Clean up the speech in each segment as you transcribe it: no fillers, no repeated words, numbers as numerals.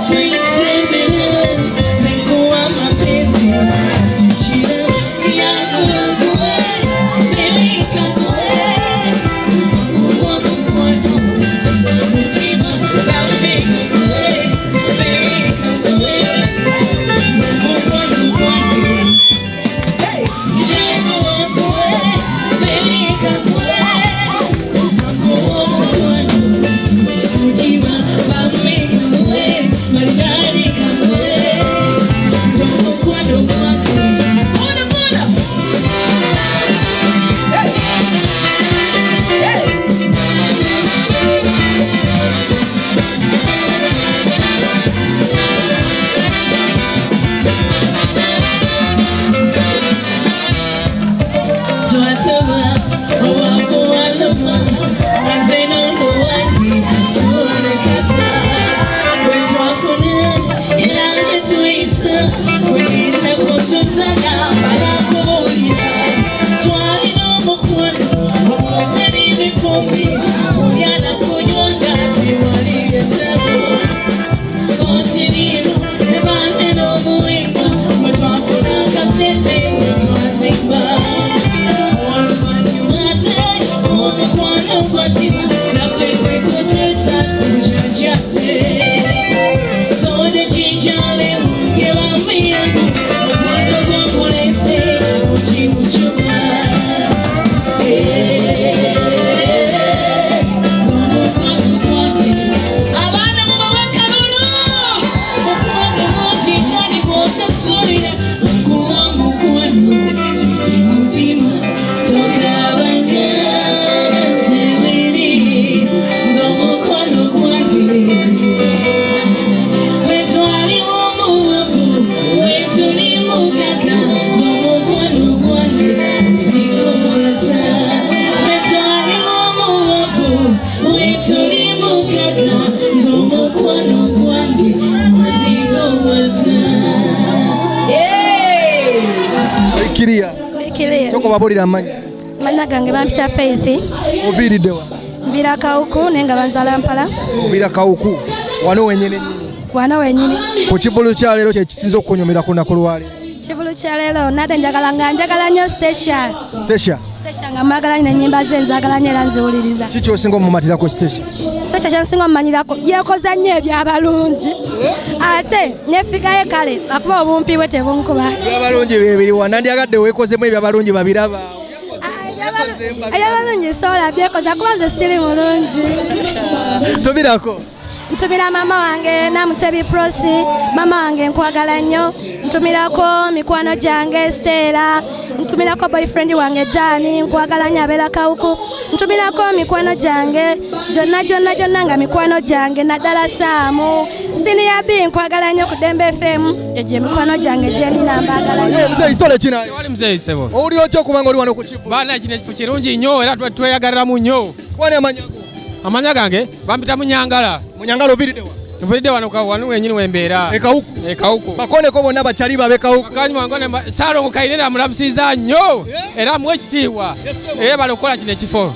Sweet cinnamon, then go on my Soko babolira amanyi. Manna gange bampita Faith. Oviridde wa? Mbira Kawuku nenga banzala Mpala. Mbira Kawuku. Wano wenyine nyini. Wano wenyine. Ku kivulu kya leero kye kisinza okunyumira ku lunaku lwale. Kivulu kya leero nade njagala nnyo Station. Station nga mwagala nnyo ennyimba ze nzagala nnyo era nziwuliriza. Kiki osinga omumatira ku Station? Station kyansinga omumanyirako yeekoza nnyo ebyabalungi. Ate nefigayo kale akuba obumpi bwe tebunkuba. Ebyabalungi bibiri wa nandyagadde weekozemu ebyabalungi babiraba. Ebyabalungi sola byekoza kuba nze siri mulungi. Tubirako. Ntumira mama wange Namutebi Prosi, mama wange nkwagala nnyo. Ntumirako mikwano gyange Stella, ntumirako boyfriend wange Dani, nkwagala nnyo abeera Kawuku. Ntumirako mikwano gyange gyonna nga mikwano gyange naddala Saamu. Senior B nkwagala nnyo ku Dembe FM, egyo mikwano gyange gye nina mbagala nnyo. Mzee istole kinayo. Wali mzee sebo. Oli ocho kubanga oli wano ku kivu. Bana kino ekifo kirungi nnyo era tweyagaliramu nnyo. Kwani amanyago? Amanya gange bampita Munyangala. Munyangala oviridde wa? Oviridde wano wenyini wembeera. Ekawuku. Bakoneko bonna bakyali babe Kawuku. Bakanyi wangone Salongo Kayinera mulamusiza nnyo. Era muwe ekitiibwa. Balokola kino ekifo.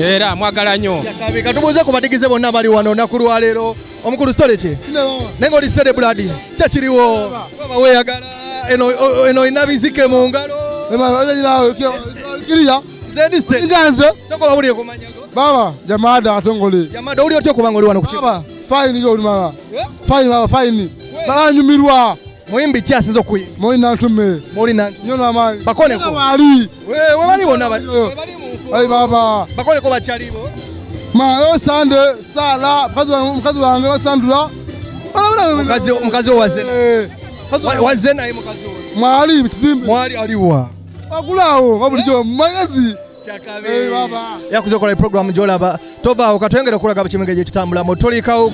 Era mwagala nnyo. Katubuuze ku badigize bonna bali wano olunaku lwa leero. Omukulu stole ki? Nenga oli stole blood. Kyakiriwo. Baba weeyagala. Eno ina bizike mu ngalo. Kiriya. Nze ndi Nganze. Soko bawulire kumanyago. Baba, Jamada atongole. Jamada uli otyo kubanga oli wano ku kivu. Baba, fine yo mama. Fine baba, fine. Baba nyumirwa. Muyimbi ki asinza okuyimba? Moi nantume. Muli nantu. Nyo na mali. Bakoneko. Wali. We bali bonna bali mu. Bali baba. Bakoneko bakyalibo. Ma yo sande sala mkazi wange wasandula. Mukazi wazena. Wazena ye mukazi we. Mwali mkizimbe. Mwali aliwa. Bagulawo babulijo magazi. Yakuze okola program gyolaba tova okatwengera okulaga bakimege gye kitambulamu tolikawo